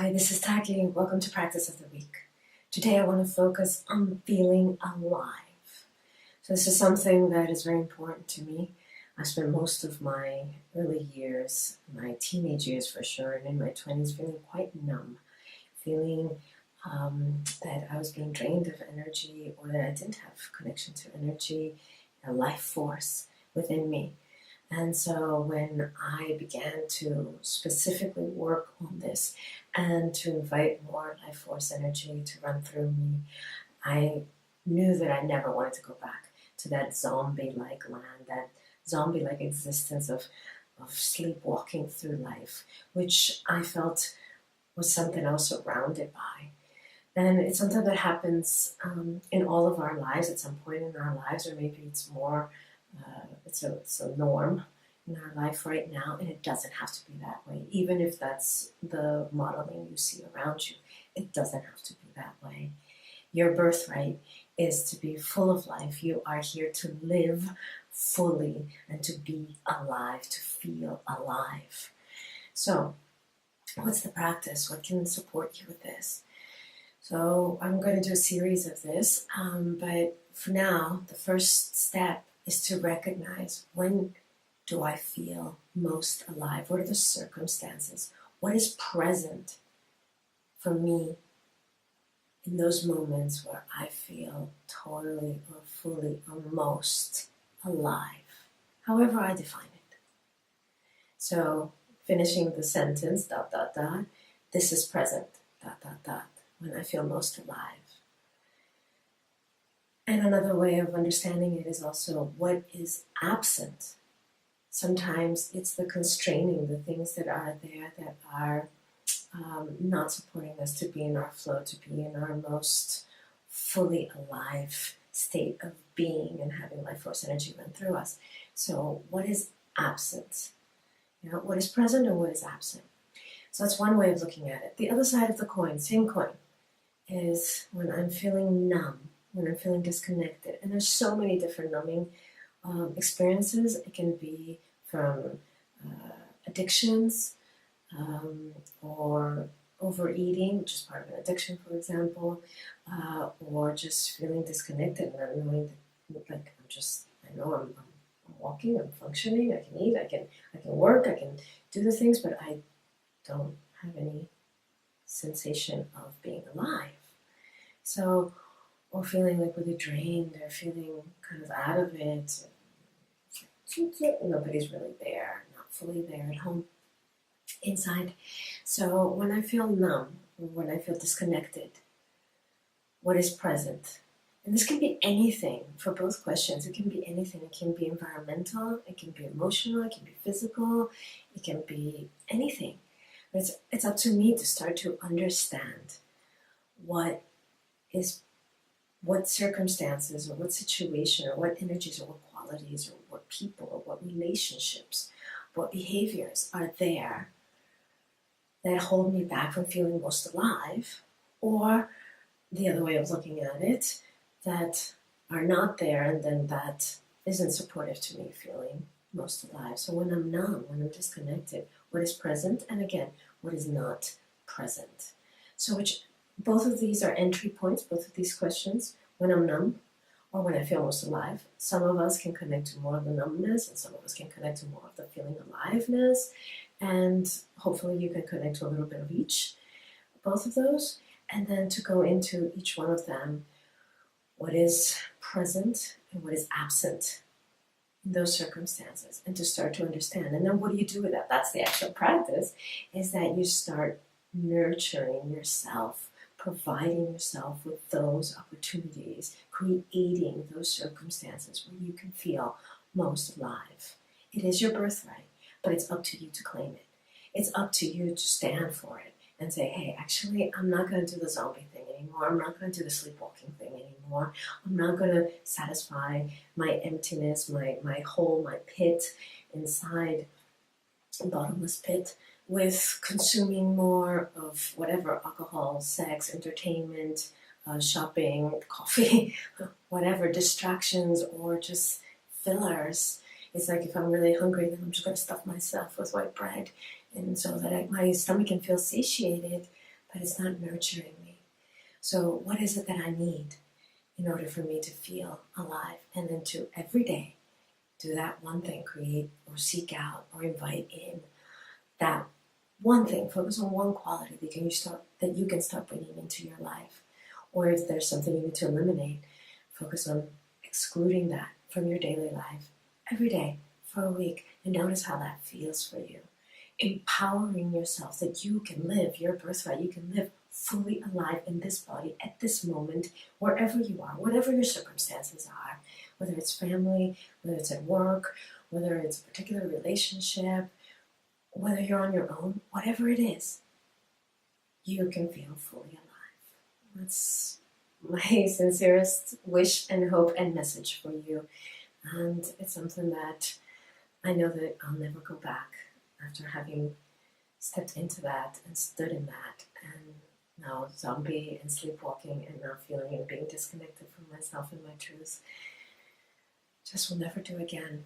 Hi, this is Taki'h. Welcome to Practice of the Week. Today I want to focus on feeling alive. So this is something that is very important to me. I spent most of my early years, my teenage years for sure, and in my 20s feeling quite numb, feeling that I was being drained of energy or that I didn't have connection to energy, a life force within me. And so when I began to specifically work on this and to invite more life force energy to run through me, I knew that I never wanted to go back to that zombie-like land, that zombie-like existence of sleepwalking through life, which I felt was something I was surrounded by. And it's something that happens in all of our lives at some point in our lives, or maybe it's more it's a norm in our life right now, and it doesn't have to be that way. Even if that's the modeling you see around you, it doesn't have to be that way. Your birthright is to be full of life. You are here to live fully and to be alive, to feel alive. So, what's the practice? What can support you with this? So I'm going to do a series of this, but for now, the first step is to recognize, when do I feel most alive? What are the circumstances? What is present for me in those moments where I feel totally or fully or most alive? However I define it. So finishing the sentence, ... this is present, ... when I feel most alive. And another way of understanding it is also what is absent. Sometimes it's the constraining, the things that are there that are not supporting us to be in our flow, to be in our most fully alive state of being and having life force energy run through us. So what is absent? What is present and what is absent? So that's one way of looking at it. The other side of the coin, same coin, is when I'm feeling numb, when I'm feeling disconnected. And there's so many different numbing experiences. It can be from addictions or overeating, which is part of an addiction, for example, or just feeling disconnected and not knowing that, like, I know I'm walking, I'm functioning, I can eat, I can work, I can do the things, but I don't have any sensation of being alive. So, or feeling like really drained, or feeling kind of out of it. Nobody's really there, not fully there at home, inside. So when I feel numb, or when I feel disconnected, what is present? And this can be anything for both questions. It can be anything. It can be environmental, it can be emotional, it can be physical, it can be anything. But it's up to me to start to understand what circumstances or what situation or what energies or what qualities or what people or what relationships, what behaviors are there that hold me back from feeling most alive, or the other way of looking at it, that are not there and then that isn't supportive to me feeling most alive. So when I'm numb, when I'm disconnected, what is present, and again, what is not present? So both of these are entry points, both of these questions, when I'm numb or when I feel most alive. Some of us can connect to more of the numbness, and some of us can connect to more of the feeling aliveness, and hopefully you can connect to a little bit of each, both of those, and then to go into each one of them, what is present and what is absent in those circumstances, and to start to understand. And then what do you do with that? That's the actual practice, is that you start nurturing yourself, providing yourself with those opportunities, creating those circumstances where you can feel most alive. It is your birthright, but it's up to you to claim it. It's up to you to stand for it and say, hey, actually, I'm not going to do the zombie thing anymore. I'm not going to do the sleepwalking thing anymore. I'm not going to satisfy my emptiness, my hole, my pit inside, bottomless pit, with consuming more of whatever, alcohol, sex, entertainment, shopping, coffee, whatever, distractions, or just fillers. It's like if I'm really hungry, then I'm just going to stuff myself with white bread, and so that my stomach can feel satiated. but it's not nurturing me. So what is it that I need in order for me to feel alive? And then to every day do that one thing, create or seek out or invite in that one thing. Focus on one quality that you can start bringing into your life. Or if there's something you need to eliminate, focus on excluding that from your daily life every day for a week, and notice how that feels for you. Empowering yourself that you can live your birthright, you can live fully alive in this body at this moment, wherever you are, whatever your circumstances are, whether it's family, whether it's at work, whether it's a particular relationship, whether you're on your own, whatever it is, you can feel fully alive. That's my sincerest wish and hope and message for you. And it's something that I know that I'll never go back after having stepped into that and stood in that, and now zombie and sleepwalking and not feeling and being disconnected from myself and my truth. Just will never do again.